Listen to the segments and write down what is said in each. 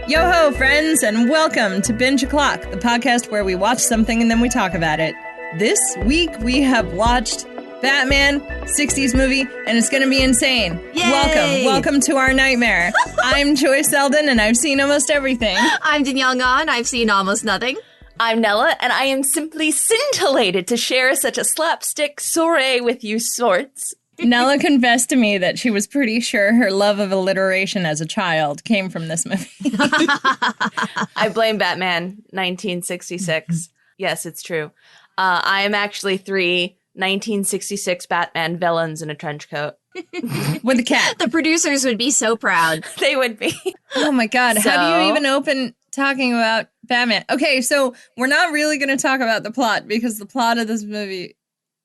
Yo ho, friends, and welcome to Binge O'Clock, the podcast where we watch something and then we talk about it. This week we have watched Batman 60s movie, and it's going to be insane. Yay! Welcome to our nightmare. I'm Joy Selden, and I've seen almost everything. I'm Danielle, and I've seen almost nothing. I'm Nella, and I am simply scintillated to share such a slapstick soiree with you sorts. Nella confessed to me that she was pretty sure her love of alliteration as a child came from this movie. I blame Batman 1966. Yes, it's true. I am actually 3 1966 Batman villains in a trench coat. With a cat. The producers would be so proud. They would be. Oh my god, how do you even open talking about Batman? Okay, so we're not really going to talk about the plot because the plot of this movie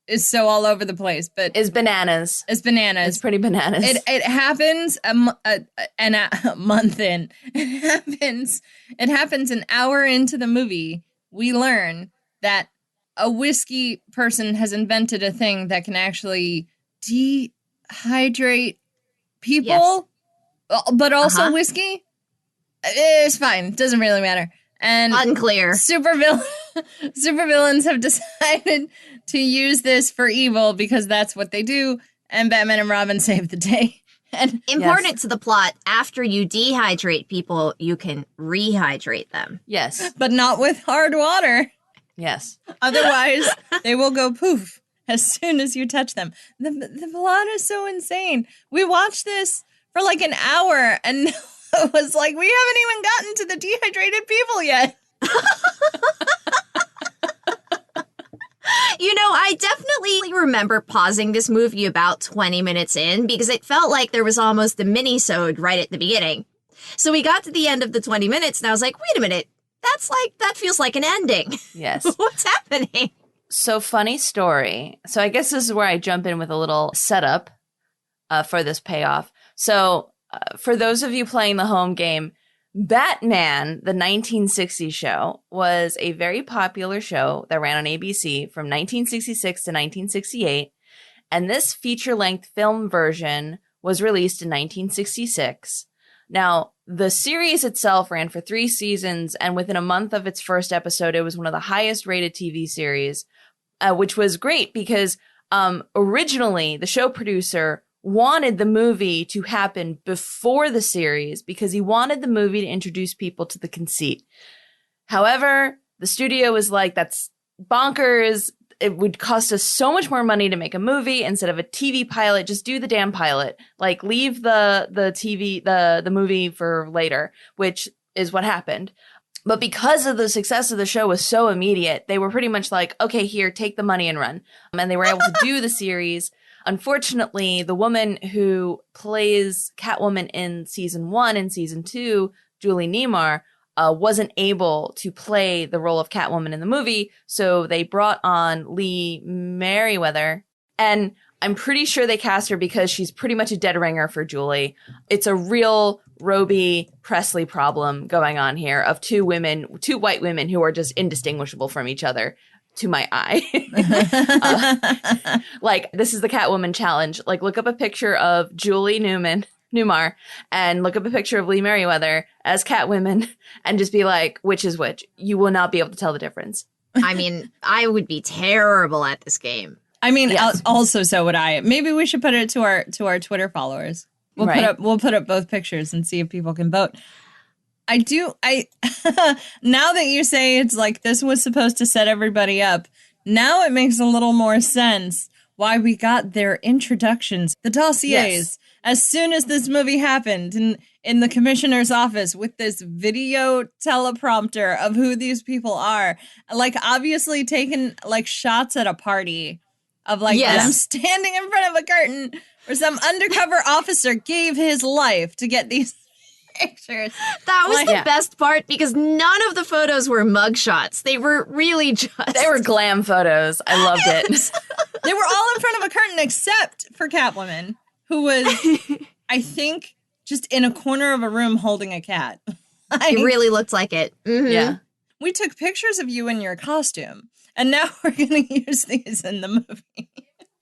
is so all over the place, but It's bananas. It's bananas. It's pretty bananas. It happens a month in. It happens an hour into the movie. We learn that a whiskey person has invented a thing that can actually dehydrate people, but also whiskey. It's fine. It doesn't really matter. And unclear. Supervillains have decided to use this for evil because that's what they do, and Batman and Robin save the day. And important to the plot, after you dehydrate people, you can rehydrate them. Yes. But not with hard water. Yes. Otherwise, they will go poof as soon as you touch them. The plot is so insane. We watched this for like an hour, and it was like, we haven't even gotten to the dehydrated people yet. You know, I definitely remember pausing this movie about 20 minutes in because it felt like there was almost a mini-sode right at the beginning. So we got to the end of the 20 minutes and I was like, wait a minute, that feels like an ending. Yes. What's happening? So funny story. So I guess this is where I jump in with a little setup for this payoff. So for those of you playing the home game, Batman, the 1960s show, was a very popular show that ran on ABC from 1966 to 1968. And this feature-length film version was released in 1966. Now, the series itself ran for 3 seasons, and within a month of its first episode, it was one of the highest-rated TV series, which was great because originally the show producer wanted the movie to happen before the series because he wanted the movie to introduce people to the conceit. However, the studio was like, that's bonkers. It would cost us so much more money to make a movie instead of a TV pilot. Just do the damn pilot. Like, leave the movie for later, which is what happened. But because of the success of the show was so immediate, they were pretty much like, okay, here, take the money and run. And they were able to do the series. Unfortunately, the woman who plays Catwoman in season 1 and season 2, Julie Newmar, wasn't able to play the role of Catwoman in the movie, so they brought on Lee Merriweather, and I'm pretty sure they cast her because she's pretty much a dead ringer for Julie. It's a real Roby Presley problem going on here of two white women who are just indistinguishable from each other. To my eye. Like, this is the Catwoman challenge. Like, look up a picture of Julie Newmar and look up a picture of Lee Merriweather as Catwoman and just be like, which is which? You will not be able to tell the difference. I mean, I would be terrible at this game. I mean, Yes. Also, so would I. Maybe we should put it to our Twitter followers. We'll put up both pictures and see if people can vote. Now that you say it's like this was supposed to set everybody up, now it makes a little more sense why we got their introductions, the dossiers, as soon as this movie happened in the commissioner's office with this video teleprompter of who these people are. Like, obviously taking like shots at a party of like them standing in front of a curtain where some undercover officer gave his life to get these pictures. That was the best part because none of the photos were mugshots. They were really They were glam photos. I loved it. They were all in front of a curtain except for Catwoman, who was, I think, just in a corner of a room holding a cat. It really looked like it. Mm-hmm. Yeah. We took pictures of you in your costume, and now we're going to use these in the movie.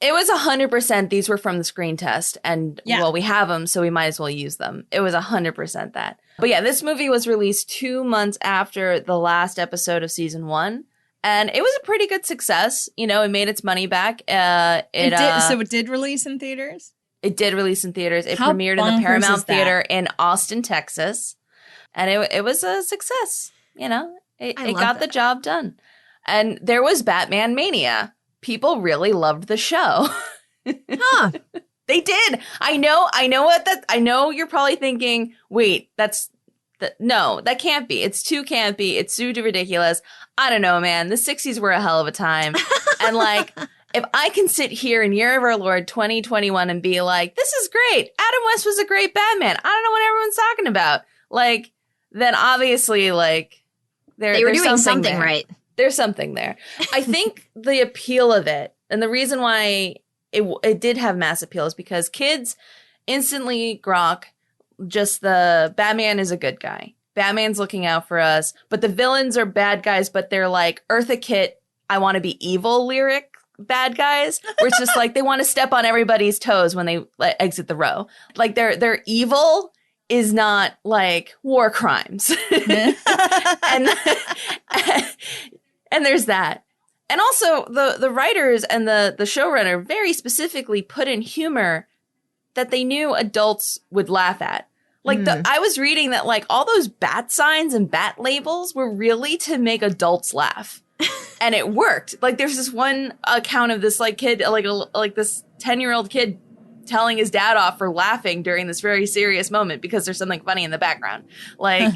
It was 100% these were from the screen test. And, well, we have them, so we might as well use them. It was 100% that. But yeah, this movie was released 2 months after the last episode of season 1. And it was a pretty good success. You know, it made its money back. It did, so it did release in theaters? It did release in theaters. It How premiered in the Paramount Theater in Austin, Texas. And it was a success. You know, it got the job done. And there was Batman Mania. People really loved the show. Huh. They did. I know you're probably thinking, wait, no, that can't be. It's too campy. It's too ridiculous. I don't know, man. The 60s were a hell of a time. And like, if I can sit here in Year of Our Lord 2021 and be like, this is great. Adam West was a great Batman. I don't know what everyone's talking about. Like, then obviously, like, they were doing something there. right. There's something there. I think the appeal of it, and the reason why it did have mass appeal is because kids instantly grok just the Batman is a good guy. Batman's looking out for us. But the villains are bad guys, but they're like Eartha Kitt, I want to be evil lyric bad guys. Where it's just like they want to step on everybody's toes when they exit the row. Like their evil is not like war crimes. And there's that. And also the writers and the showrunner very specifically put in humor that they knew adults would laugh at. Like I was reading that like all those bat signs and bat labels were really to make adults laugh. And it worked. Like there's this one account of this like kid, like this 10-year-old kid telling his dad off for laughing during this very serious moment because there's something funny in the background. Like,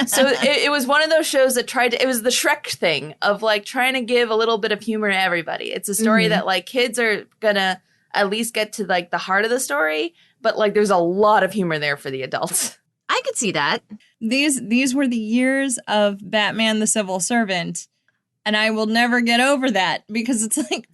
so it was one of those shows that it was the Shrek thing of like trying to give a little bit of humor to everybody. It's a story that like kids are gonna at least get to like the heart of the story, but like there's a lot of humor there for the adults. I could see that. These were the years of Batman the Civil Servant. And I will never get over that because it's like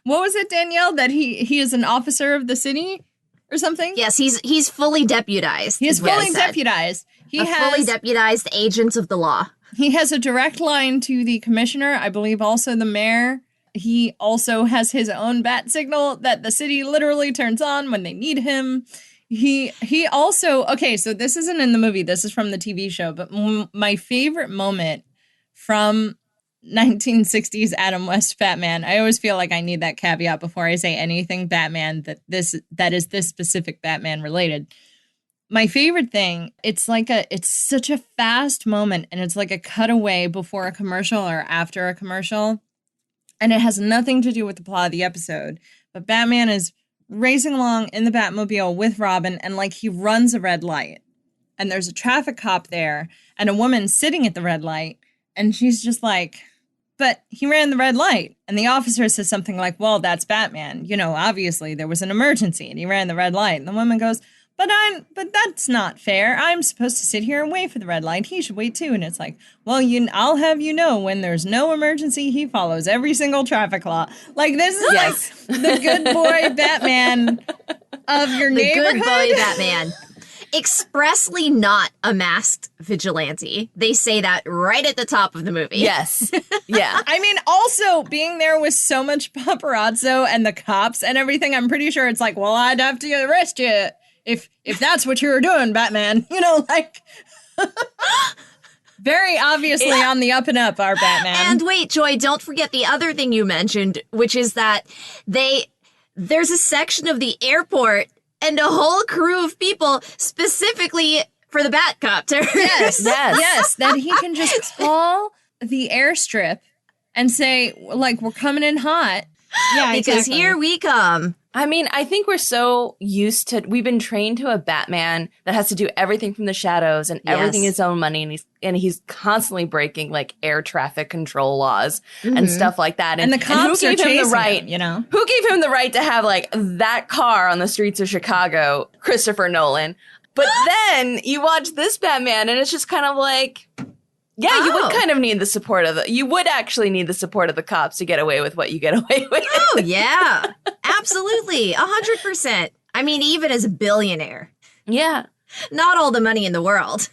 what was it, Danielle? That he is an officer of the city or something? Yes, he's fully deputized. He is fully deputized. He has fully deputized agent of the law. He has a direct line to the commissioner, I believe also the mayor. He also has his own bat signal that the city literally turns on when they need him. He also, okay, so this isn't in the movie. This is from the TV show. But my favorite moment from 1960s Adam West Batman. I always feel like I need that caveat before I say anything Batman that is this specific Batman related. My favorite thing, it's such a fast moment and it's like a cutaway before a commercial or after a commercial. And it has nothing to do with the plot of the episode. But Batman is racing along in the Batmobile with Robin and like he runs a red light. And there's a traffic cop there and a woman sitting at the red light. And she's just like, but he ran the red light. And the officer says something like, well, that's Batman. You know, obviously there was an emergency and he ran the red light. And the woman goes, but that's not fair. I'm supposed to sit here and wait for the red light. He should wait too. And it's like, well, I'll have you know when there's no emergency, he follows every single traffic law. Like this is like the good boy Batman of your neighborhood. The good boy Batman. Expressly not a masked vigilante. They say that right at the top of the movie. Yes. Yeah. I mean, also being there with so much paparazzo and the cops and everything, I'm pretty sure it's like, well, I'd have to arrest you if that's what you were doing, Batman. You know, like very obviously on the up and up, our Batman. And wait, Joy, don't forget the other thing you mentioned, which is that there's a section of the airport and a whole crew of people specifically for the Batcopter. Yes, that he can just call the airstrip and say, like, we're coming in hot. Yeah, because here we come. I mean, I think we're so we've been trained to a Batman that has to do everything from the shadows and everything his own money. And he's constantly breaking like air traffic control laws and stuff like that. And the cops are chasing him, you know? Who gave him the right to have like that car on the streets of Chicago? Christopher Nolan. But then you watch this Batman and it's just kind of like, yeah, you would kind of need the support you would actually need the support of the cops to get away with what you get away with. Oh, yeah. Absolutely. 100%. I mean, even as a billionaire. Yeah. Not all the money in the world.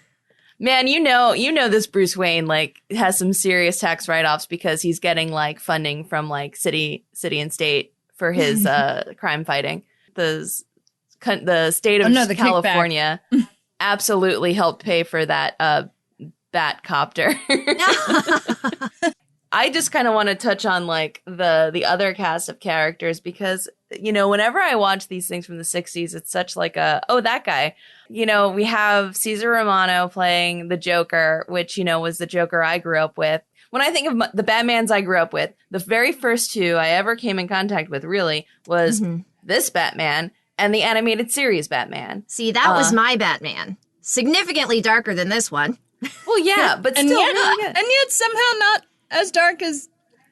Man, you know this Bruce Wayne, like, has some serious tax write-offs because he's getting, like, funding from, like, city and state for his crime fighting. The state of the California absolutely helped pay for that bat copter. I just kind of want to touch on like the other cast of characters because, you know, whenever I watch these things from the 60s, it's such like that guy. You know, we have Cesar Romano playing the Joker, which, you know, was the Joker I grew up with. When I think of the Batmans I grew up with, the very first two I ever came in contact with really was this Batman and the animated series Batman. See, that was my Batman. Significantly darker than this one. Well, yeah, but still really good. And yet somehow not as dark as,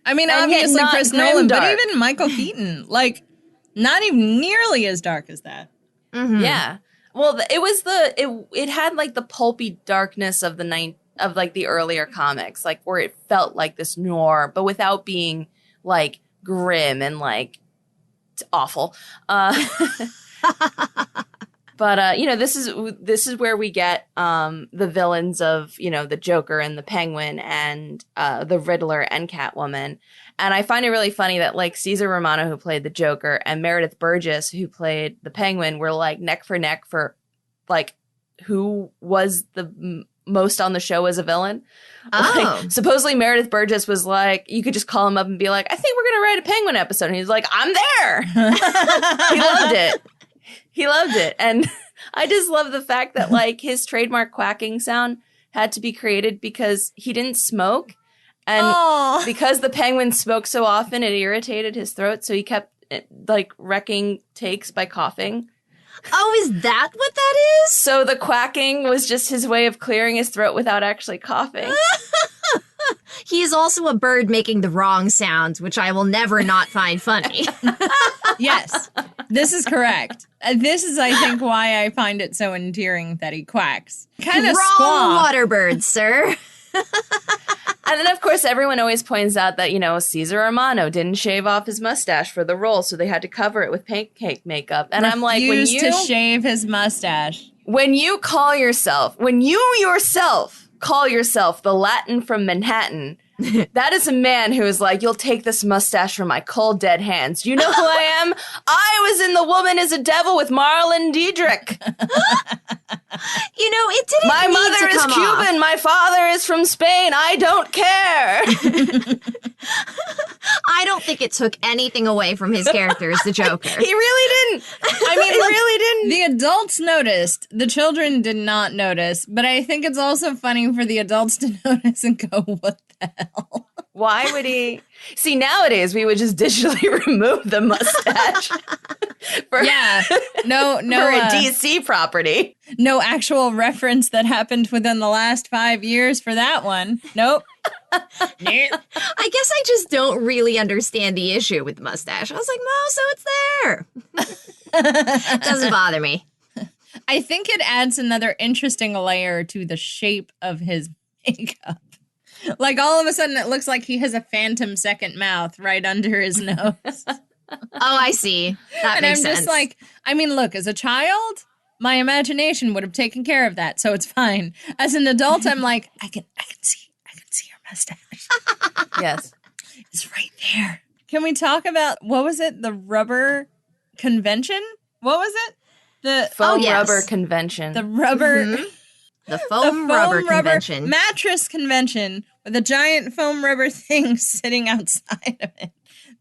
I mean, obviously Chris Nolan, but even Michael Keaton, like, not even nearly as dark as that. Mm-hmm. Yeah. Well, it had like the pulpy darkness of the earlier comics, like where it felt like this noir, but without being like grim and like awful. But, you know, this is where we get the villains of, you know, the Joker and the Penguin and the Riddler and Catwoman. And I find it really funny that, like, Cesar Romano, who played the Joker, and Meredith Burgess, who played the Penguin, were, like, neck for neck for, like, who was the most on the show as a villain. Oh. Like, supposedly Meredith Burgess was like, you could just call him up and be like, I think we're going to write a Penguin episode. And he's like, I'm there. He loved it. He loved it. And I just love the fact that, like, his trademark quacking sound had to be created because he didn't smoke. And because the Penguin smoked so often, it irritated his throat. So he kept, like, wrecking takes by coughing. Oh, is that what that is? So the quacking was just his way of clearing his throat without actually coughing. He is also a bird making the wrong sounds, which I will never not find funny. Yes, this is correct. This is, I think, why I find it so endearing that he quacks. Kind of wrong water bird, sir. And then, of course, everyone always points out that, you know, Cesar Romano didn't shave off his mustache for the role, so they had to cover it with pancake makeup. And I'm like, when you to shave his mustache. When you yourself call yourself the Latin from Manhattan, that is a man who is like, you'll take this mustache from my cold, dead hands. You know who I am? I was in The Woman is a Devil with Marlon Diedrich. You know, it didn't My need mother to is come Cuban. off. My father is from Spain. I don't care. I don't think it took anything away from his character as the Joker. He really didn't. I mean, he really didn't. The adults noticed. The children did not notice. But I think it's also funny for the adults to notice and go, what the hell? Why would he? See, nowadays, we would just digitally remove the mustache. For no, for a DC property. No actual reference that happened within the last 5 years for that one. Nope. I guess I just don't really understand the issue with the mustache. I was like, no, so it's there. It doesn't bother me. I think it adds another interesting layer to the shape of his makeup. Like, all of a sudden, it looks like he has a phantom second mouth right under his nose. Oh, I see. That makes sense. And I'm just like, I mean, look, as a child, my imagination would have taken care of that, so it's fine. As an adult, I'm like, I can see your mustache. Yes. It's right there. Can we talk about, what was it? The rubber convention? What was it? The foam rubber convention. The rubber... Mm-hmm. The foam rubber convention. Mattress convention with a giant foam rubber thing sitting outside of it.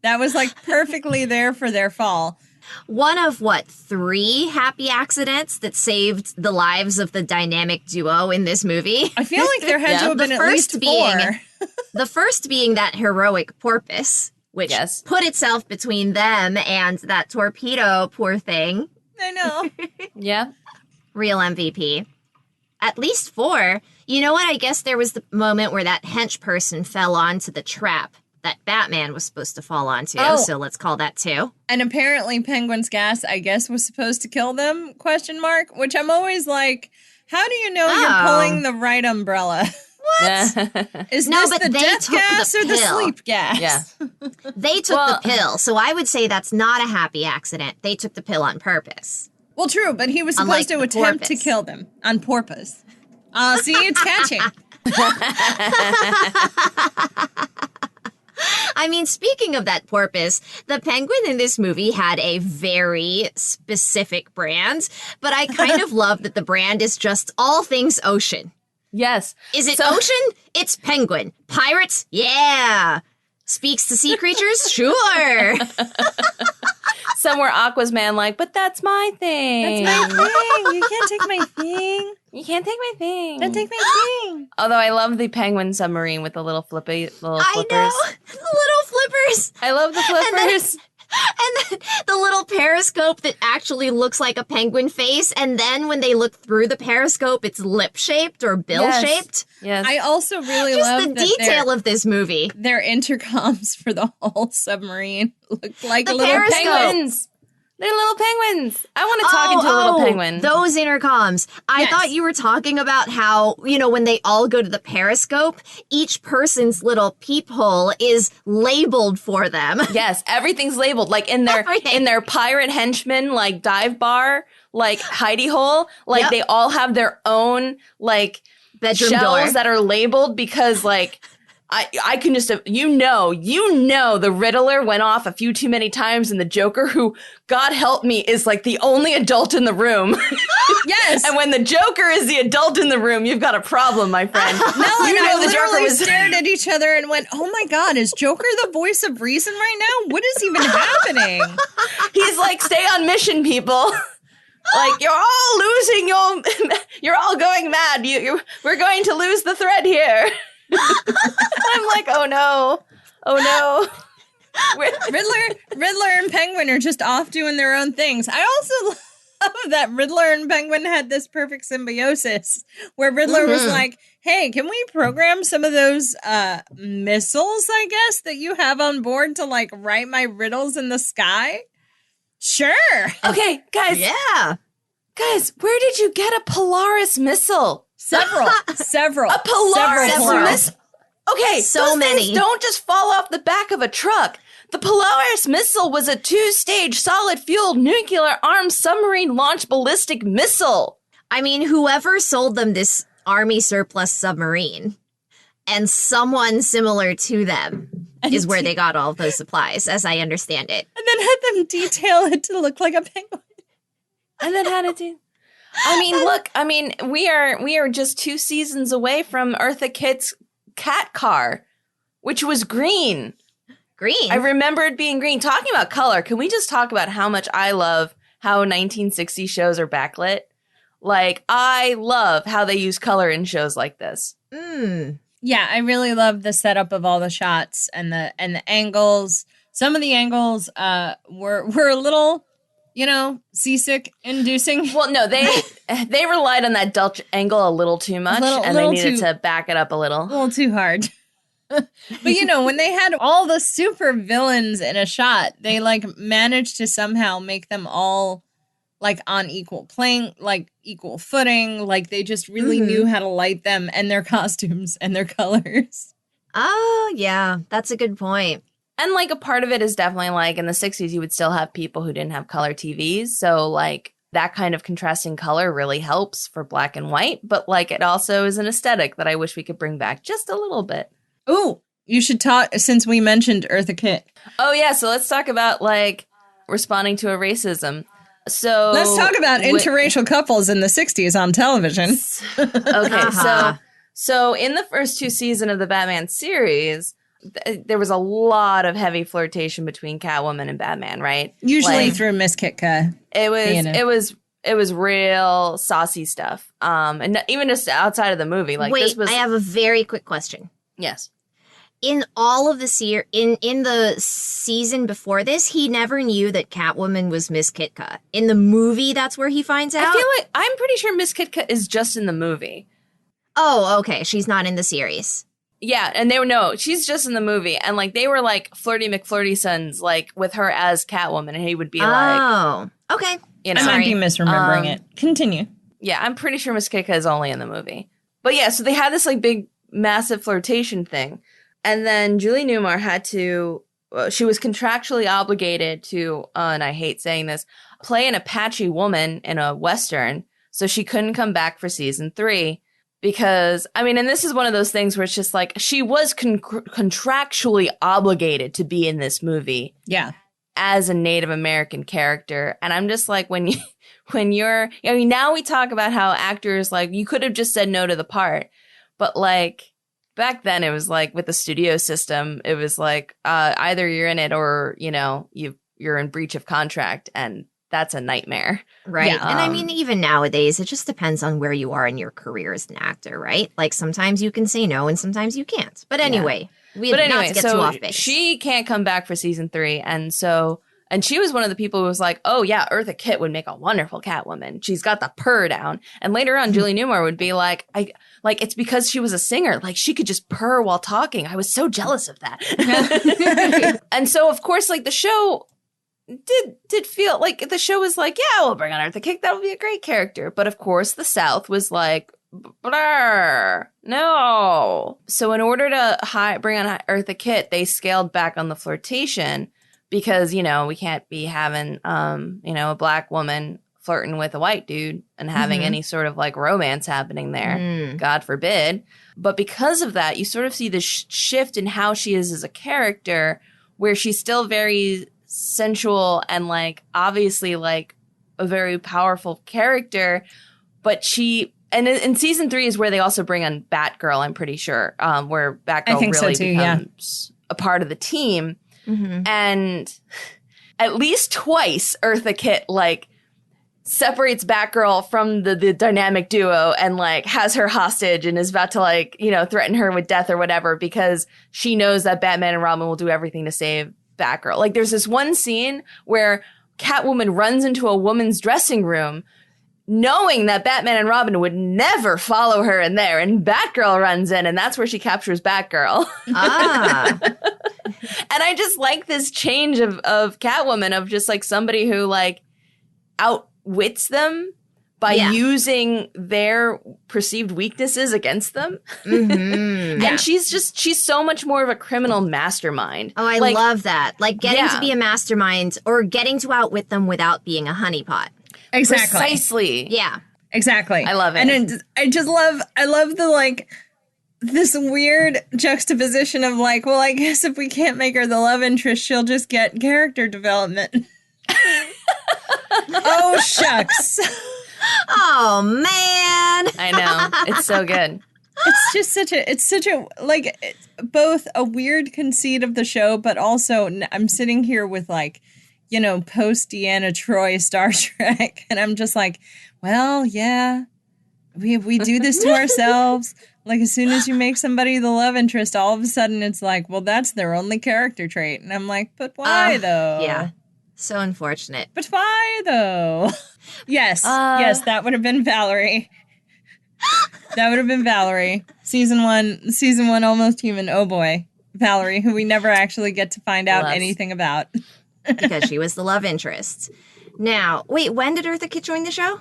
That was like perfectly there for their fall. One of, 3 happy accidents that saved the lives of the dynamic duo in this movie? I feel like there had to have been at least 4. The first being that heroic porpoise, which put itself between them and that torpedo, poor thing. I know. Yeah. Real MVP. At least 4. You know what? I guess there was the moment where that hench person fell onto the trap that Batman was supposed to fall onto. Oh. So let's call that 2. And apparently Penguin's gas, I guess, was supposed to kill them, ? Which I'm always like, how do you know you're pulling the right umbrella? What? Is this the death gas or the sleep gas? Yeah. They took the pill, so I would say that's not a happy accident. They took the pill on purpose. Well, true, but he was supposed to attempt to kill them on porpoise. See, it's catching. I mean, speaking of that porpoise, the penguin in this movie had a very specific brand, but I kind of love that the brand is just all things ocean. Yes. Is it ocean? It's penguin. Pirates? Yeah. Speaks to sea creatures? Sure. Somewhere Aqua's man like, but that's my thing. That's my thing. You can't take my thing. You can't take my thing. Don't take my thing. Although I love the penguin submarine with the little flippers. I know. The little flippers. I love the flippers. And then the little periscope that actually looks like a penguin face. And then when they look through the periscope, it's lip-shaped or bill-shaped. Yes. I also really Just love the detail of this movie. Their intercoms for the whole submarine look like The little periscope. penguins. They're little penguins. I want to talk into a little penguin. Those intercoms. I Yes. thought you were talking about how, when they all go to the periscope, each person's little peephole is labeled for them. Yes, everything's labeled. Like in their Everything. pirate henchman, like dive bar, like hidey hole, like Yep. they all have their own like Bedroom shells door. that are labeled because like I can just you know the Riddler went off a few too many times and the Joker, who God help me is like the only adult in the room. Yes. And when the Joker is the adult in the room, you've got a problem, my friend. No, and I the Joker literally was stared at each other and went, "Oh my God, is Joker the voice of reason right now? What is even happening?" He's like, stay on mission, people. Like, you're all losing you're all going mad. We're going to lose the thread here. I'm like, oh no. Riddler and Penguin are just off doing their own things. I also love that Riddler and Penguin had this perfect symbiosis where Riddler was like, "Hey, can we program some of those missiles, I guess, that you have on board to like write my riddles in the sky?" Sure. Okay, guys. Yeah. Guys, where did you get a Polaris missile? Several. A Polaris Several. missile. Okay, So those many. things don't just fall off the back of a truck. The Polaris missile was a 2-stage solid-fueled nuclear-armed submarine-launched ballistic missile. I mean, whoever sold them this Army surplus submarine and someone similar to them is where they got all of those supplies, as I understand it. And then had them detail it to look like a penguin. And then how to do... we are just 2 seasons away from Eartha Kitt's cat car, which was green. Green. I remember it being green. Talking about color, can we just talk about how much I love how 1960 shows are backlit? Like, I love how they use color in shows like this. Yeah, I really love the setup of all the shots and the angles. Some of the angles were a little, seasick inducing. Well, no, they relied on that Dutch angle a little too much, and they needed to back it up a little. A little too hard. But when they had all the super villains in a shot, they like managed to somehow make them all like on equal plane, like equal footing. Like they just really knew how to light them and their costumes and their colors. Oh, yeah. That's a good point. And like a part of it is definitely like in the 60s, you would still have people who didn't have color TVs. So like that kind of contrasting color really helps for black and white. But like it also is an aesthetic that I wish we could bring back just a little bit. Oh, you should talk, since we mentioned Eartha Kitt. Oh, yeah. So let's talk about like responding to a racism. So Let's talk about interracial couples in the 60s on television. Okay. So in the first 2 seasons of the Batman series, there was a lot of heavy flirtation between Catwoman and Batman, right? Usually Like, through Miss Kitka. it was real saucy stuff. And even just outside of the movie, like Wait, this was. I have a very quick question. Yes. In all of the in the season before this, he never knew that Catwoman was Miss Kitka. In the movie, that's where he finds out. I feel like I'm pretty sure Miss Kitka is just in the movie. Oh, okay. She's not in the series. Yeah, and she's just in the movie, and like they were like flirty McFlirty sons, like with her as Catwoman, and he would be like, Oh, okay. you know, I might be misremembering it. Continue. yeah, I'm pretty sure Miss Kitka is only in the movie. But yeah, so they had this like big, massive flirtation thing, and then Julie Newmar had to. She was contractually obligated to, and I hate saying this, play an Apache woman in a Western, so she couldn't come back for season 3. Because, I mean, and this is one of those things where it's just like, she was contractually obligated to be in this movie. Yeah. As a Native American character. And I'm just like, when you're, I mean, now we talk about how actors, like, you could have just said no to the part. But like, back then it was like, with the studio system, it was like, either you're in it or, you know, you're in breach of contract. And that's a nightmare. Right. Yeah. And I mean, even nowadays, it just depends on where you are in your career as an actor, right? Like sometimes you can say no and sometimes you can't. But anyway, not to get too off base. She can't come back for season 3. And she was one of the people who was like, oh yeah, Eartha Kitt would make a wonderful Catwoman. She's got the purr down. And later on, Julie Newmar would be like, it's because she was a singer. Like she could just purr while talking. I was so jealous of that. And so of course, like the show did feel like the show was like, yeah, we'll bring on Eartha Kitt. That would be a great character. But of course, the South was like, blur, no. So in order to bring on Eartha Kitt, they scaled back on the flirtation because, you know, we can't be having, you know, a black woman flirting with a white dude and having any sort of like romance happening there. God forbid. But because of that, you sort of see the shift in how she is as a character, where she's still very sensual and like obviously like a very powerful character, but and in season 3 is where they also bring on Batgirl, I'm pretty sure, where Batgirl really becomes a part of the team. And at least twice Eartha Kitt like separates Batgirl from the dynamic duo and like has her hostage and is about to like, you know, threaten her with death or whatever because she knows that Batman and Robin will do everything to save Batgirl. Like there's this one scene where Catwoman runs into a woman's dressing room knowing that Batman and Robin would never follow her in there, and Batgirl runs in, and that's where she captures Batgirl. And I just like this change of Catwoman, of just like somebody who like outwits them by using their perceived weaknesses against them. And she's so much more of a criminal mastermind. Oh, I love that. Like getting to be a mastermind or getting to outwit them without being a honeypot. Exactly. Precisely. Yeah. Exactly. I love it. And I love the like this weird juxtaposition of like, well, I guess if we can't make her the love interest, she'll just get character development. Oh, shucks. Oh, man. I know. It's so good. It's such a, like, it's both a weird conceit of the show, but also I'm sitting here with like, you know, post Deanna Troi Star Trek. And I'm just like, well, yeah, we do this to ourselves. Like, as soon as you make somebody the love interest, all of a sudden it's like, well, that's their only character trait. And I'm like, but why though? Yeah. So unfortunate. But why though? Yes, that would have been Valerie. That would have been Valerie. Season one, Almost Human. Oh boy. Valerie, who we never actually get to find out anything about. Because she was the love interest. Now, wait, when did Eartha Kitt join the show?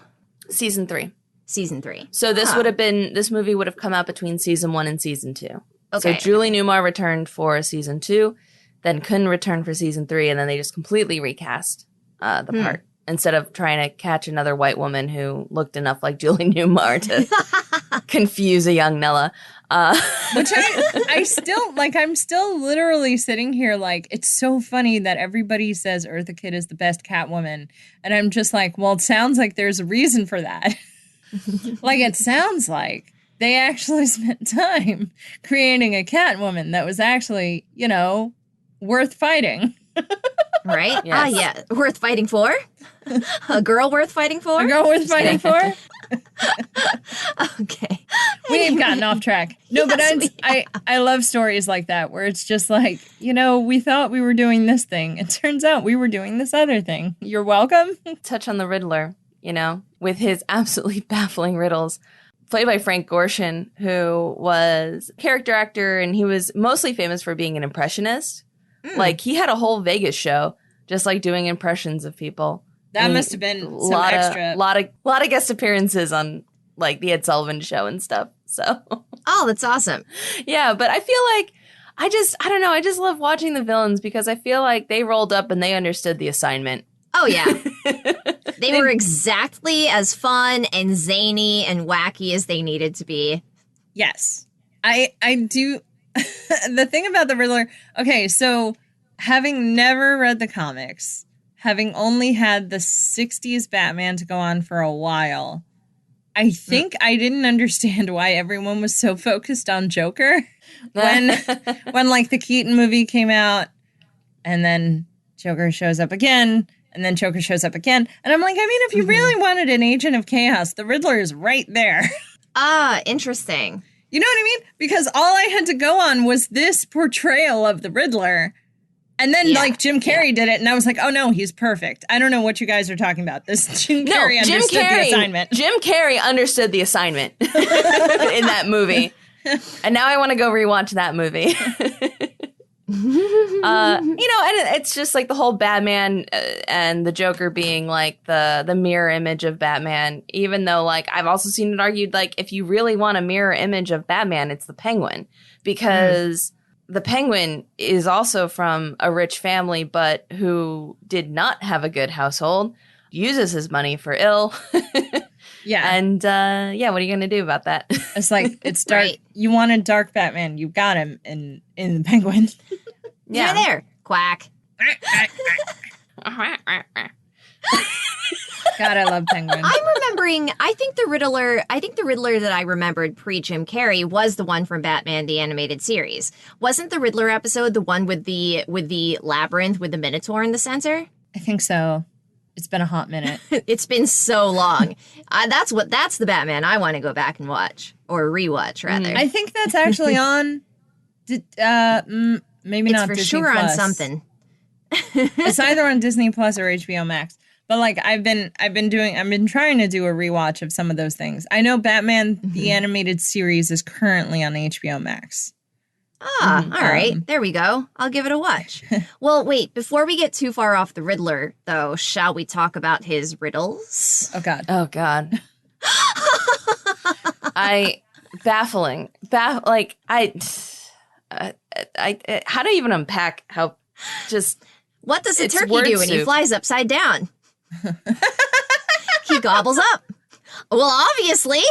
Season 3. Season 3. So this movie would have come out between season 1 and season 2. Okay. So Julie Newmar returned for season 2, then couldn't return for season 3, and then they just completely recast the part instead of trying to catch another white woman who looked enough like Julie Newmar to confuse a young Nella. Which I still, like, I'm still literally sitting here like, it's so funny that everybody says Eartha Kitt is the best Catwoman. And I'm just like, well, it sounds like there's a reason for that. Like, it sounds like they actually spent time creating a Catwoman that was actually, you know, worth fighting. Right? Yes. Yeah. Worth fighting for? A girl worth fighting for? A girl worth fighting for? Okay. We've gotten off track. No, yes, but I love stories like that where it's just like, you know, we thought we were doing this thing. It turns out we were doing this other thing. You're welcome. Touch on the Riddler, you know, with his absolutely baffling riddles. Played by Frank Gorshin, who was a character actor, and he was mostly famous for being an impressionist. Like, he had a whole Vegas show just like doing impressions of people. That must have been some extra. Lot of guest appearances on like the Ed Sullivan Show and stuff. So, oh, that's awesome. Yeah, but I feel like I don't know. I just love watching the villains because I feel like they rolled up and they understood the assignment. Oh yeah, they were exactly as fun and zany and wacky as they needed to be. Yes. I do. The thing about the Riddler, okay, so having never read the comics, having only had the 60s Batman to go on for a while, I think I didn't understand why everyone was so focused on Joker when like the Keaton movie came out and then Joker shows up again and then Joker shows up again. And I'm like, I mean, if you really wanted an agent of chaos, the Riddler is right there. Ah, interesting. You know what I mean? Because all I had to go on was this portrayal of the Riddler. And then, like, Jim Carrey did it, and I was like, oh, no, he's perfect. I don't know what you guys are talking about. This Jim Carrey understood the assignment. Jim Carrey understood the assignment in that movie. And now I want to go rewatch that movie. And it's just like the whole Batman and the Joker being like the mirror image of Batman, even though like I've also seen it argued like if you really want a mirror image of Batman, it's the Penguin, because the Penguin is also from a rich family, but who did not have a good household, uses his money for ill. Yeah. And what are you going to do about that? It's like, it's dark. Right. You wanted dark Batman. You got him in the Penguin. Yeah. You're there. Quack. God, I love Penguin. I'm remembering, I think the Riddler that I remembered pre-Jim Carrey was the one from Batman the Animated Series. Wasn't the Riddler episode the one with the labyrinth with the Minotaur in the center? I think so. It's been a hot minute. It's been so long. That's the Batman I want to go back and watch. Or rewatch, rather. I think that's actually on, maybe it's not for Disney sure Plus. on something. It's either on Disney Plus or HBO Max. But like I've been trying to do a rewatch of some of those things. I know Batman the Animated Series is currently on HBO Max. Ah, all right. There we go. I'll give it a watch. Well, wait, before we get too far off the Riddler, though, shall we talk about his riddles? Oh God. Oh God. Baffling. How do you even unpack how just what does a turkey do when he flies upside down? He gobbles up. Well, obviously.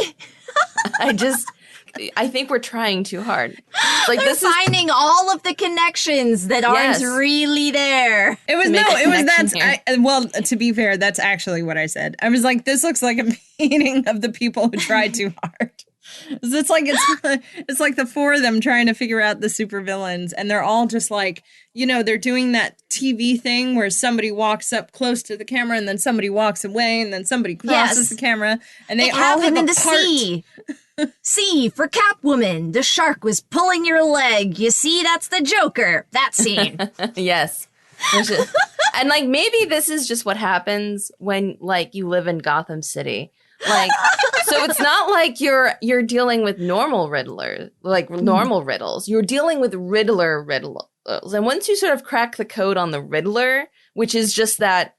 I think we're trying too hard. Like They're finding all of the connections that aren't really there. To be fair, that's actually what I said. I was like, this looks like a meeting of the people who tried too hard. It's like the four of them trying to figure out the supervillains, and they're all just like, they're doing that TV thing where somebody walks up close to the camera and then somebody walks away and then somebody crosses the camera, and they all have in a the part. sea. See, for Catwoman, the shark was pulling your leg. You see, that's the Joker. That scene. Yes. And like maybe this is just what happens when like you live in Gotham City. Like, so it's not like you're dealing with normal Riddler, like normal riddles. You're dealing with Riddler riddles. And once you sort of crack the code on the Riddler, which is just that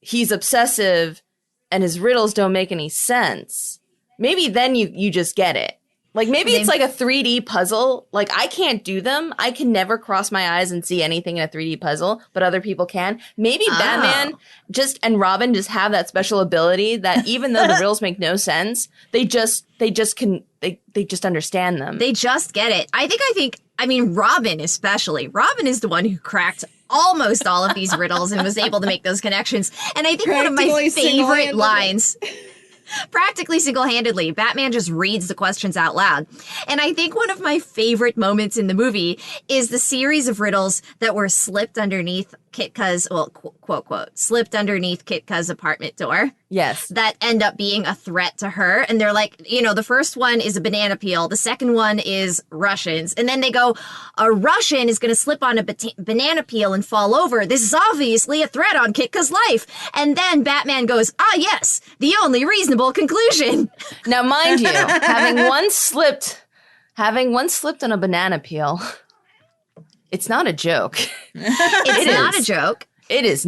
he's obsessive and his riddles don't make any sense, maybe then you just get it. Like maybe it's like a 3D puzzle. Like I can't do them. I can never cross my eyes and see anything in a 3D puzzle, but other people can. Maybe Batman and Robin just have that special ability that even though the riddles make no sense, they just understand them. They just get it. I mean, Robin especially. Robin is the one who cracked almost all of these riddles and was able to make those connections. And I think one of my favorite lines... Practically single-handedly, Batman just reads the questions out loud. And I think one of my favorite moments in the movie is the series of riddles that were slipped underneath Kitka's, quote, slipped underneath Kitka's apartment door. Yes. That end up being a threat to her. And they're like, the first one is a banana peel. The second one is Russians. And then they go, a Russian is going to slip on a banana peel and fall over. This is obviously a threat on Kitka's life. And then Batman goes, yes, the only reasonable conclusion. Now, mind you, having once slipped on a banana peel, it's not a joke. It's not a joke. It is.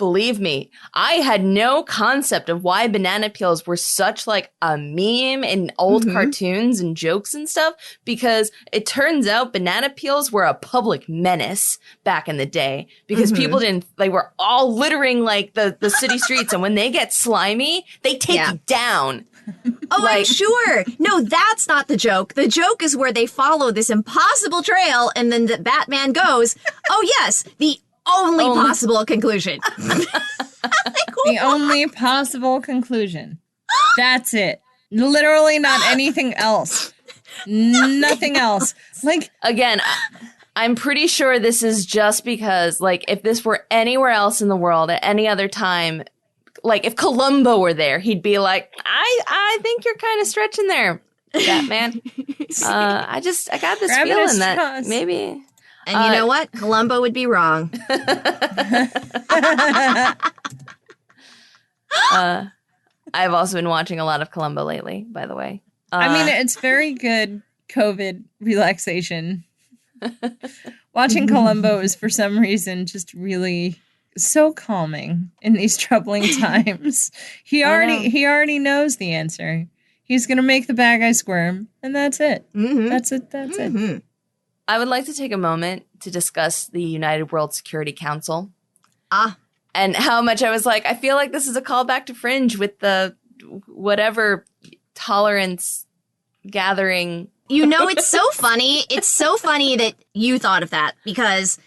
believe me, I had no concept of why banana peels were such like a meme in old cartoons and jokes and stuff, because it turns out banana peels were a public menace back in the day because people they were all littering like the city streets, and when they get slimy, they take you down. Oh, I'm sure. No, that's not the joke. The joke is where they follow this impossible trail and then the Batman goes, oh yes, the only possible conclusion. The only possible conclusion. That's it. Literally not anything else. Nothing else. Like, again, I'm pretty sure this is just because, like, if this were anywhere else in the world at any other time, like if Columbo were there, he'd be like, I think you're kind of stretching there, Batman. I got this feeling that maybe. And you know what? Columbo would be wrong. I've also been watching a lot of Columbo lately, by the way. I mean, it's very good COVID relaxation. Watching Columbo is, for some reason, just really so calming in these troubling times. He already knows the answer. He's gonna make the bad guy squirm, and that's it. That's it. That's it. I would like to take a moment to discuss the United World Security Council. And how much I was like, I feel like this is a callback to Fringe with the whatever tolerance gathering. You know, it's so funny. It's so funny that you thought of that, because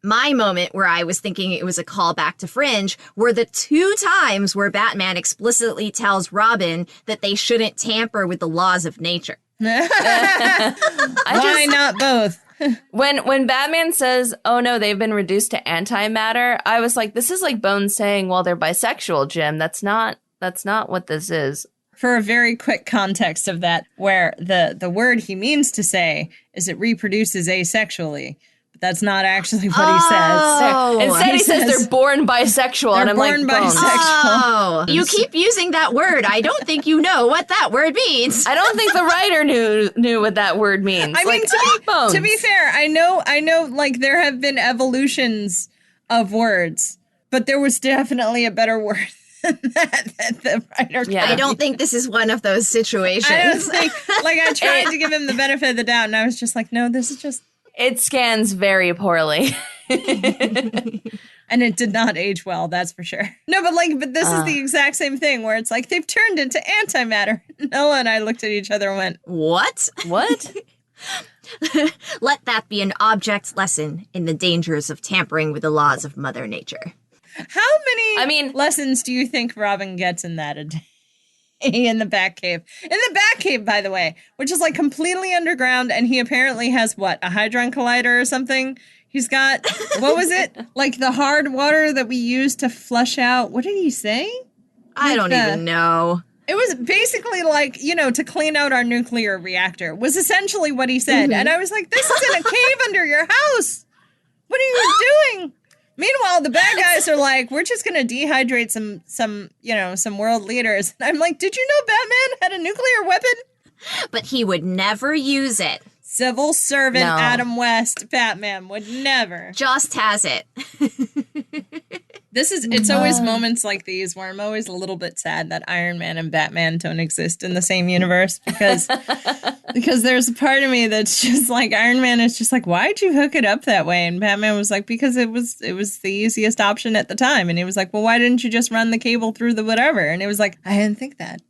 my moment where I was thinking it was a callback to Fringe were the 2 times where Batman explicitly tells Robin that they shouldn't tamper with the laws of nature. Why not both? When Batman says, oh no, they've been reduced to antimatter, I was like, this is like Bones saying, well, they're bisexual, Jim. That's not what this is. For a very quick context of that, where the word he means to say is it reproduces asexually. But that's not actually what he says. Instead, he says they're born bisexual. They're and I'm born like, Bones. Oh, you keep using that word. I don't think you know what that word means. I don't think the writer knew what that word means. I mean, to be fair, I know, like, there have been evolutions of words, but there was definitely a better word than that the writer. I don't think this is one of those situations. I don't think, like, I tried to give him the benefit of the doubt, and I was just like, no, this is just. It scans very poorly. And it did not age well, that's for sure. No, but this is the exact same thing where it's like they've turned into antimatter. Noah and I looked at each other and went, What? What? Let that be an object lesson in the dangers of tampering with the laws of Mother Nature. How many lessons do you think Robin gets in that a day? In the Batcave. In the Batcave, by the way, which is like completely underground, and he apparently has what, a hadron collider or something? He's got, what was it? Like the hard water that we use to flush out. What did he say? I don't even know. It was basically like, to clean out our nuclear reactor was essentially what he said. And I was like, this is in a cave under your house. What are you doing? Meanwhile, the bad guys are like, we're just going to dehydrate some world leaders. And I'm like, did you know Batman had a nuclear weapon? But he would never use it. Civil servant Adam West, Batman would never. Just has it. It's always moments like these where I'm always a little bit sad that Iron Man and Batman don't exist in the same universe, because there's a part of me that's just like, Iron Man is just like, why'd you hook it up that way? And Batman was like, because it was the easiest option at the time. And he was like, well, why didn't you just run the cable through the whatever? And it was like, I didn't think that.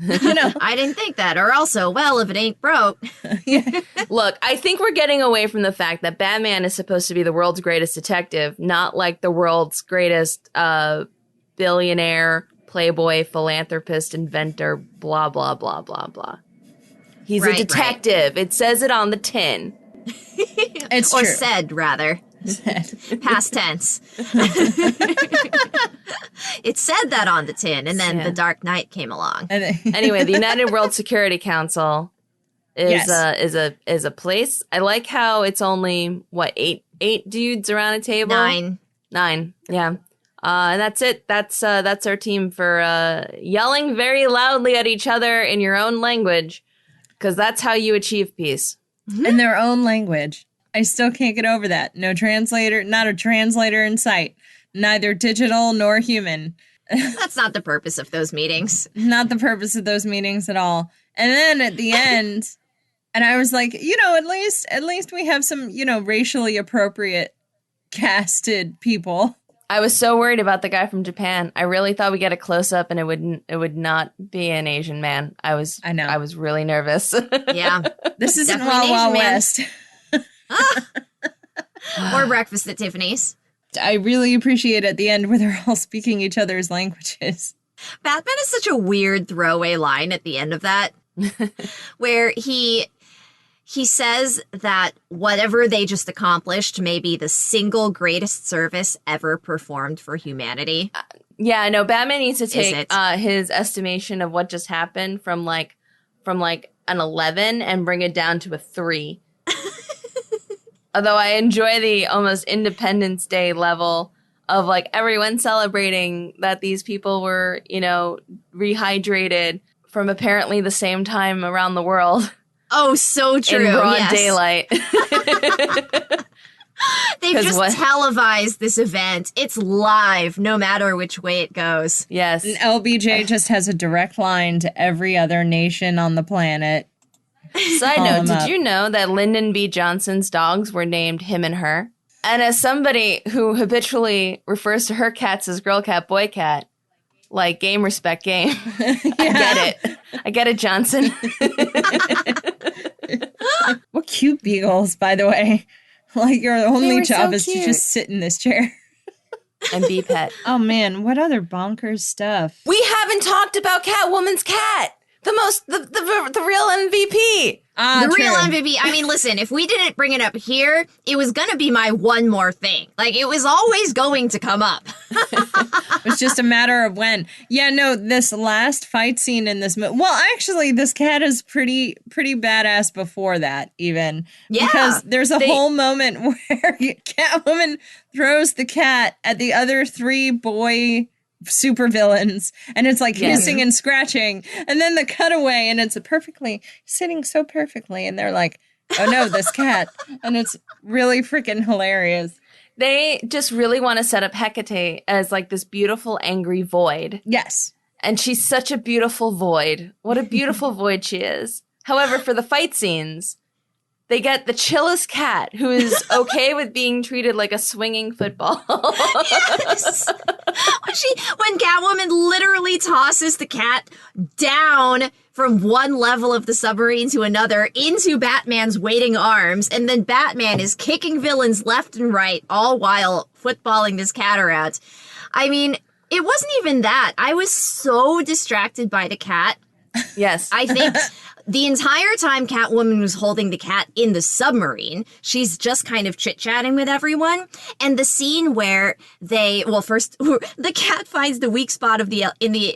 I didn't think that. Or also, well, if it ain't broke. Yeah. Look, I think we're getting away from the fact that Batman is supposed to be the world's greatest detective, not like the world's greatest billionaire, playboy, philanthropist, inventor, blah, blah, blah, blah, blah. He's a detective. Right. It says it on the tin. It's or true. Said, rather. Past tense. It said that on the tin, and then the Dark Knight came along. Anyway, the United World Security Council is a place. I like how it's only eight dudes around a table. 9. Yeah. And that's it. That's our team for yelling very loudly at each other in your own language, because that's how you achieve peace. In their own language. I still can't get over that. No translator, not a translator in sight. neither digital nor human. That's not the purpose of those meetings. Not the purpose of those meetings at all. And then at the end, and I was like, at least we have some, racially appropriate casted people. I was so worried about the guy from Japan. I really thought we'd get a close up and it would not be an Asian man. I know. I was really nervous. Yeah. This isn't Wild Wild West. Or Breakfast at Tiffany's. I really appreciate at the end where they're all speaking each other's languages. Batman is such a weird throwaway line at the end of that, where he says that whatever they just accomplished may be the single greatest service ever performed for humanity. Yeah, no, Batman needs to take his estimation of what just happened from like an 11 and bring it down to a 3. Although I enjoy the almost Independence Day level of like everyone celebrating that these people were, rehydrated from apparently the same time around the world. Oh, so true. In broad daylight. They've just televised this event. It's live, no matter which way it goes. Yes. And LBJ just has a direct line to every other nation on the planet. Side note, did you know that Lyndon B. Johnson's dogs were named him and her? And as somebody who habitually refers to her cats as girl cat, boy cat, like game, respect, game, I get it, Johnson. What cute beagles, by the way. Like, your only job so is cute. to just sit in this chair. And be pet. Oh, man, what other bonkers stuff? We haven't talked about Catwoman's cat. The real MVP. The real MVP. I mean, listen, if we didn't bring it up here, it was going to be my one more thing. Like, it was always going to come up. It was just a matter of when. Yeah, no, this last fight scene in this movie. Well, actually, this cat is pretty badass before that, even. Yeah. Because there's a whole moment where Catwoman throws the cat at the other 3 boy supervillains, and it's like hissing and scratching, and then the cutaway, and it's sitting so perfectly, and they're like, oh no, this cat. And it's really freaking hilarious. They just really want to set up Hecate as like this beautiful, angry void. Yes. And she's such a beautiful void. What a beautiful void she is. However, for the fight scenes, they get the chillest cat who is okay with being treated like a swinging football. Yes. When Catwoman literally tosses the cat down from one level of the submarine to another into Batman's waiting arms, and then Batman is kicking villains left and right, all while footballing this cat around. I mean, it wasn't even that. I was so distracted by the cat. Yes. I think the entire time Catwoman was holding the cat in the submarine, she's just kind of chit-chatting with everyone. And the scene where first the cat finds the weak spot of the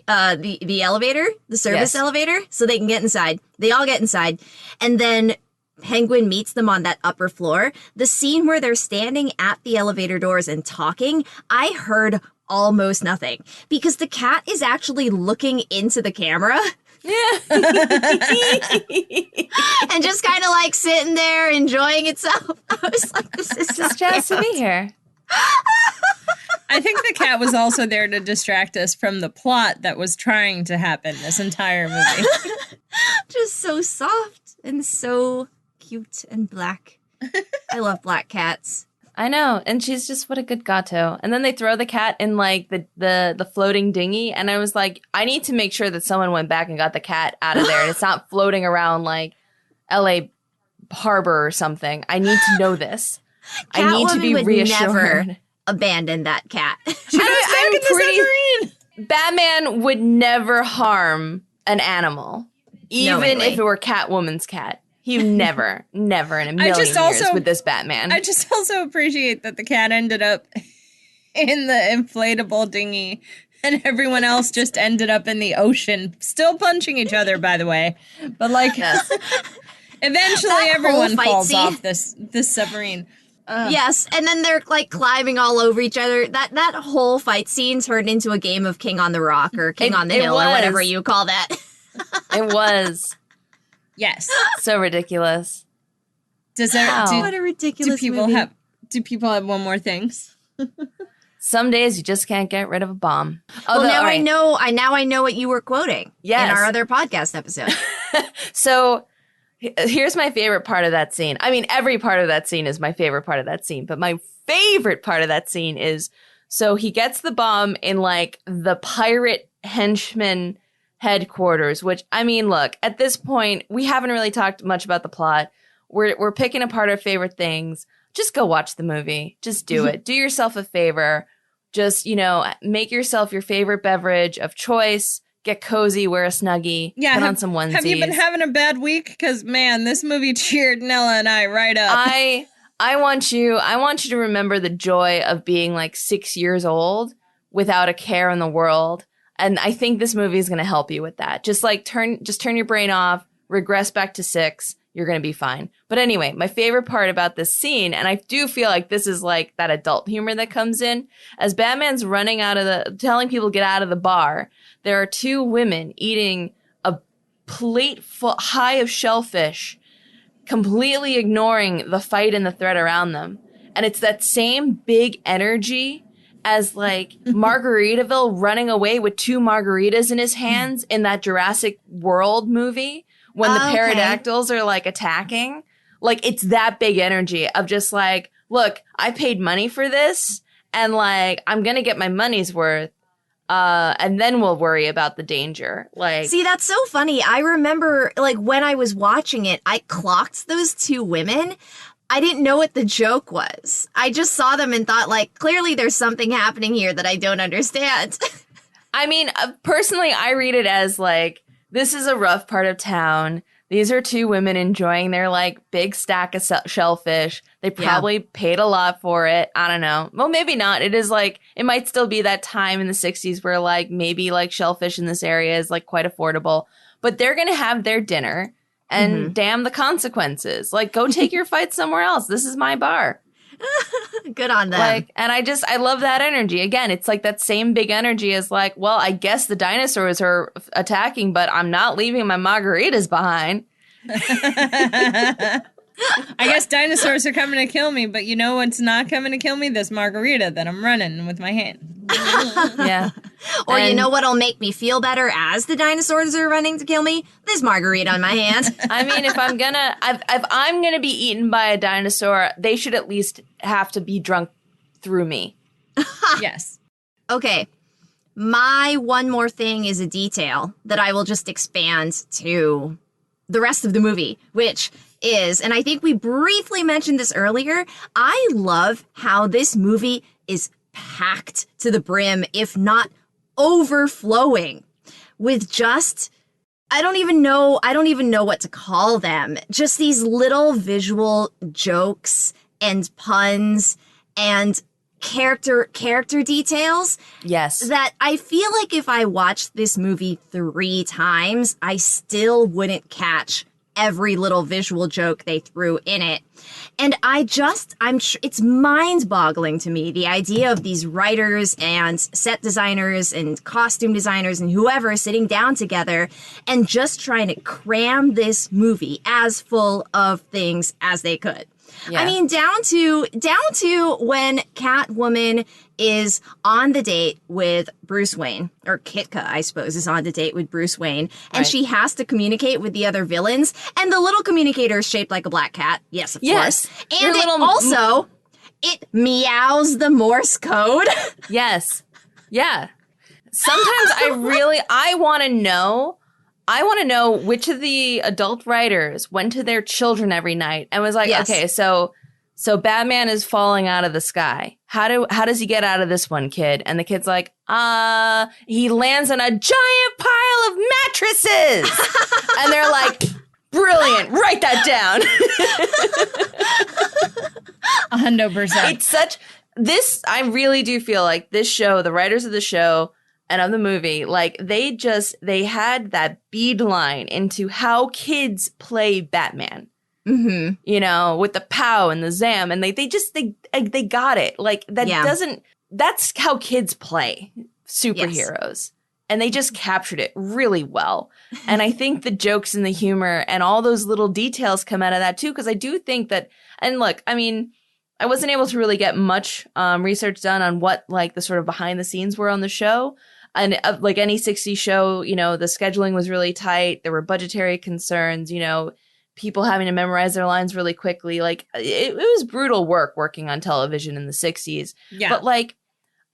elevator, the service elevator, so they can get inside. They all get inside. And then Penguin meets them on that upper floor. The scene where they're standing at the elevator doors and talking, I heard almost nothing because the cat is actually looking into the camera. Yeah. And just kind of like sitting there enjoying itself. I was like, this is so just to be here. I think the cat was also there to distract us from the plot that was trying to happen this entire movie. Just so soft and so cute and black. I love black cats. I know, and she's just what a good gato. And then they throw the cat in like the floating dinghy, and I was like, I need to make sure that someone went back and got the cat out of there, and it's not floating around like L.A. Harbor or something. I need to know this. I need to be reassured. Never abandon that cat. I'm pretty. Batman would never harm an animal, even if it were Catwoman's cat. He never in a million years with this Batman. I just also appreciate that the cat ended up in the inflatable dinghy and everyone else just ended up in the ocean, still punching each other, by the way. But like, eventually everyone falls off this submarine. Yes, and then they're like climbing all over each other. That whole fight scene turned into a game of King on the Rock or King on the Hill or whatever you call that. It was. Yes. So ridiculous. What a ridiculous movie. Do people have one more things? Some days you just can't get rid of a bomb. Well, now I know what you were quoting in our other podcast episode. So here's my favorite part of that scene. I mean, every part of that scene is my favorite part of that scene, but my favorite part of that scene is, so he gets the bomb in like the pirate henchman headquarters, which, I mean, look, at this point, we haven't really talked much about the plot. We're picking apart our favorite things. Just go watch the movie. Just do it. Do yourself a favor. Just, make yourself your favorite beverage of choice. Get cozy, wear a Snuggie, put on some onesies. Have you been having a bad week? Because, man, this movie cheered Nella and I right up. I want you to remember the joy of being like 6 years old without a care in the world. And I think this movie is going to help you with that. Just turn your brain off, regress back to 6. You're going to be fine. But anyway, my favorite part about this scene, and I do feel like this is like that adult humor that comes in, as Batman's running telling people to get out of the bar, there are 2 women eating a plate high of shellfish, completely ignoring the fight and the threat around them. And it's that same big energy as like Margaritaville running away with 2 margaritas in his hands in that Jurassic World movie when the pterodactyls are like attacking. Like, it's that big energy of just like, look, I paid money for this and like, I'm going to get my money's worth. And then we'll worry about the danger. Like, see, that's so funny. I remember like when I was watching it, I clocked those 2 women. I didn't know what the joke was. I just saw them and thought, like, clearly there's something happening here that I don't understand. I mean, personally, I read it as, like, this is a rough part of town. These are 2 women enjoying their, like, big stack of shellfish. They probably paid a lot for it. I don't know. Well, maybe not. It is, like, it might still be that time in the 60s where, like, maybe, like, shellfish in this area is, like, quite affordable. But they're going to have their dinner. And damn the consequences. Like, go take your fight somewhere else. This is my bar. Good on them. Like, and I love that energy. Again, it's like that same big energy as like, well, I guess the dinosaurs are attacking, but I'm not leaving my margaritas behind. I guess dinosaurs are coming to kill me, but you know what's not coming to kill me? This margarita that I'm running with my hand. Yeah. Or you know what'll make me feel better as the dinosaurs are running to kill me? This margarita on my hand. I mean, if I'm gonna be eaten by a dinosaur, they should at least have to be drunk through me. Yes. Okay. My one more thing is a detail that I will just expand to the rest of the movie, which is, and I think we briefly mentioned this earlier, I love how this movie is packed to the brim, if not overflowing, with just, I don't even know what to call them. Just these little visual jokes and puns and character details. Yes. That I feel like if I watched this movie 3 times, I still wouldn't catch every little visual joke they threw in it. And I'm sure it's mind-boggling to me, the idea of these writers and set designers and costume designers and whoever sitting down together and just trying to cram this movie as full of things as they could. Yeah. I mean, down to when Catwoman is on the date with Bruce Wayne, or Kitka, I suppose, is on the date with Bruce Wayne, and she has to communicate with the other villains, and the little communicator is shaped like a black cat. Yes, of course. And it meows the Morse code. Yes. Yeah. Sometimes I want to know which of the adult writers went to their children every night and was like, okay, so Batman is falling out of the sky. How does he get out of this one, kid? And the kid's like, he lands on a giant pile of mattresses. And they're like, brilliant, write that down. 100%. It's such this. I really do feel like this show, the writers of the show and of the movie, like they had that beadline into how kids play Batman. Mm-hmm. You know, with the pow and the zam, and they got it. Like that's how kids play superheroes. Yes. And they just captured it really well. And I think the jokes and the humor and all those little details come out of that too, because I do think that, and look, I mean, I wasn't able to really get much research done on what like the sort of behind the scenes were on the show. And like any 60s show, you know, the scheduling was really tight. There were budgetary concerns, you know, people having to memorize their lines really quickly. Like it was brutal work working on television in the 60s. Yeah. But like,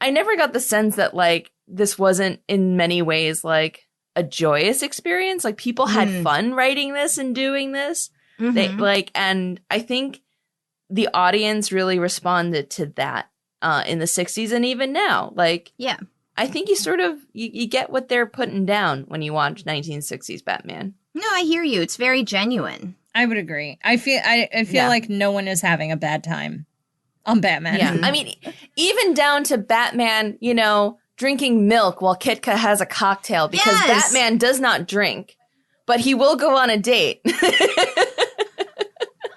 I never got the sense that like this wasn't in many ways like a joyous experience. Like people had fun writing this and doing this. They like, and I think the audience really responded to that in the 60s and even now. Like, Yeah. I think you sort of, you get what they're putting down when you watch 1960s Batman. No, I hear you. It's very genuine. I would agree. I feel Yeah. like no one is having a bad time on Batman. Yeah. I mean, even down to Batman, you know, drinking milk while Kitka has a cocktail because Yes. Batman does not drink, but he will go on a date.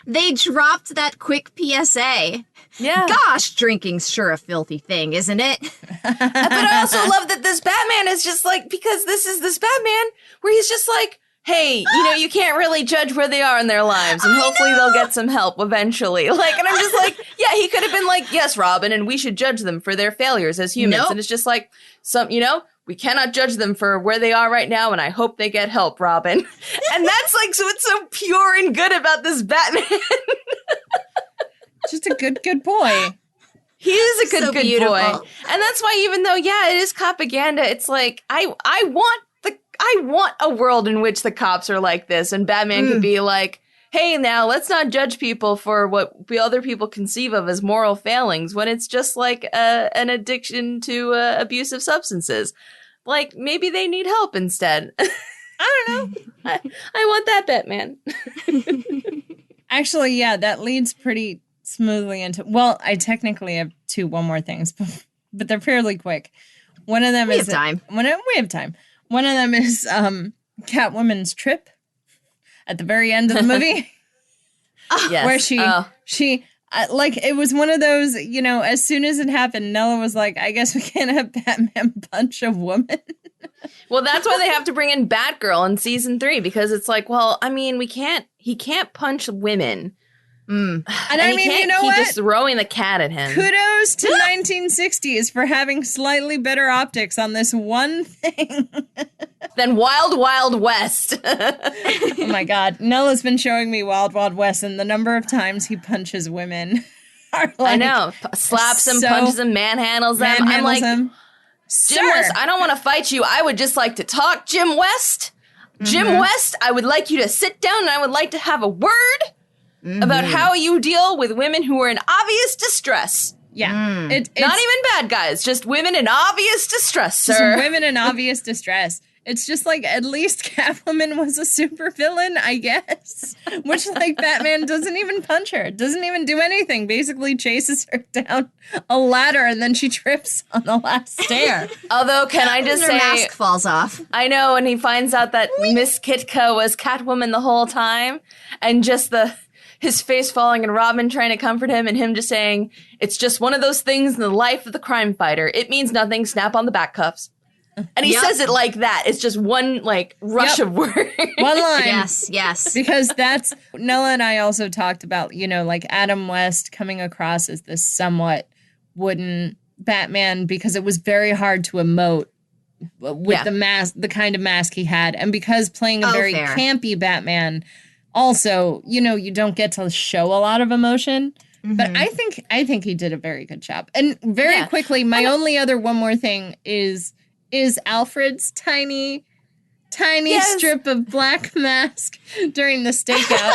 They dropped that quick PSA. Yeah. Gosh, drinking's sure a filthy thing, isn't it? But I also love that this Batman is just like, because this is this Batman where he's just like, hey, you know, you can't really judge where they are in their lives, and hopefully they'll get some help eventually. Like, and I'm just like, yeah, he could have been like, yes, Robin, and we should judge them for their failures as humans. Nope. And it's just like, you know, we cannot judge them for where they are right now, and I hope they get help, Robin. And that's like, so it's so pure and good about this Batman. Just a good boy. He is a good, So good beautiful. boy. And that's why even though, yeah, it is propaganda, it's like, I want a world in which the cops are like this, and Batman could be like, hey, now let's not judge people for what other people conceive of as moral failings when it's just like an addiction to abusive substances. Like, maybe they need help instead. I don't know. I want that Batman. Actually, yeah, that leads pretty smoothly into. Well, I technically have one more things, but they're fairly quick. One of them We is have time. We have time. One of them is Catwoman's trip at the very end of the movie. Yes. Where she like, it was one of those, you know, as soon as it happened, Nella was like, I guess we can't have Batman punch a woman. Well, that's why they have to bring in Batgirl in season 3, because it's like, well, I mean, he can't punch women. And I mean, you know keep what? just throwing the cat at him. Kudos to 1960s for having slightly better optics on this one thing. Then Wild Wild West. Oh my God. Nella's been showing me Wild Wild West, and the number of times he punches women are like, I know. Slaps them, so punches them, manhandles them. I'm manhandles like, him. Jim West, I don't want to fight you. I would just like to talk, Jim West. Jim West, I would like you to sit down, and I would like to have a word about how you deal with women who are in obvious distress. Yeah. It's Not even bad guys, just women in obvious distress, just sir. women in obvious distress. It's just like, at least Catwoman was a supervillain, I guess. Which, like, Batman doesn't even punch her. Doesn't even do anything. Basically chases her down a ladder, and then she trips on the last stair. Although, can I just Her say, mask falls off. I know, and he finds out that Miss Kitka was Catwoman the whole time, and just his face falling and Robin trying to comfort him and him just saying, it's just one of those things in the life of the crime fighter. It means nothing. Snap on the back cuffs. And he says it like that. It's just one, like, rush of words. One line. Yes. Because that's, Nella and I also talked about, you know, like Adam West coming across as this somewhat wooden Batman because it was very hard to emote with the mask, the kind of mask he had. And because playing a very fair. campy Batman, also, you know, you don't get to show a lot of emotion. But I think he did a very good job. And very quickly, my only other one more thing is Alfred's tiny strip of black mask during the stakeout.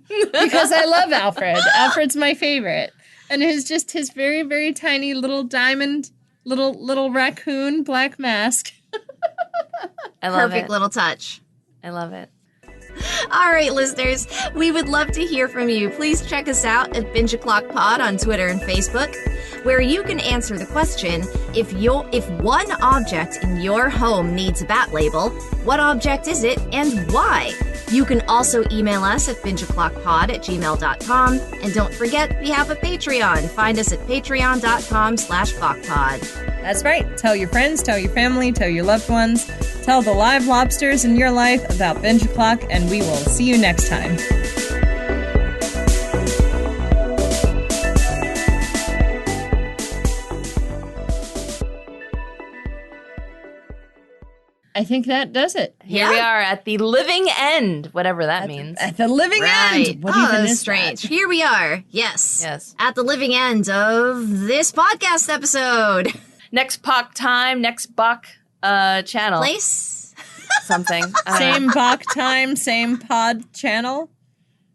Because I love Alfred. Alfred's my favorite. And his very, very tiny little diamond, little raccoon black mask. I love Perfect it. little touch. I love it. All right, listeners, we would love to hear from you. Please check us out at Binge O'Clock Pod on Twitter and Facebook, where you can answer the question, if one object in your home needs a bat label, what object is it and why? You can also email us at bingeoclockpod@gmail.com. And don't forget, we have a Patreon. Find us at patreon.com/clockpod. That's right. Tell your friends, tell your family, tell your loved ones. Tell the live lobsters in your life about Binge O'Clock, and we will see you next time. I think that does it. Here we are at the living end, whatever that means. At the living end. What even is strange. that? Here we are. Yes. Yes. At the living end of this podcast episode. Next POC time, next Bach channel. Place? Something. Same Bach time, same pod channel.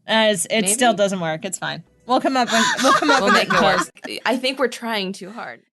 It still doesn't work. It's fine. We'll come up with We'll it make it close. work. I think we're trying too hard.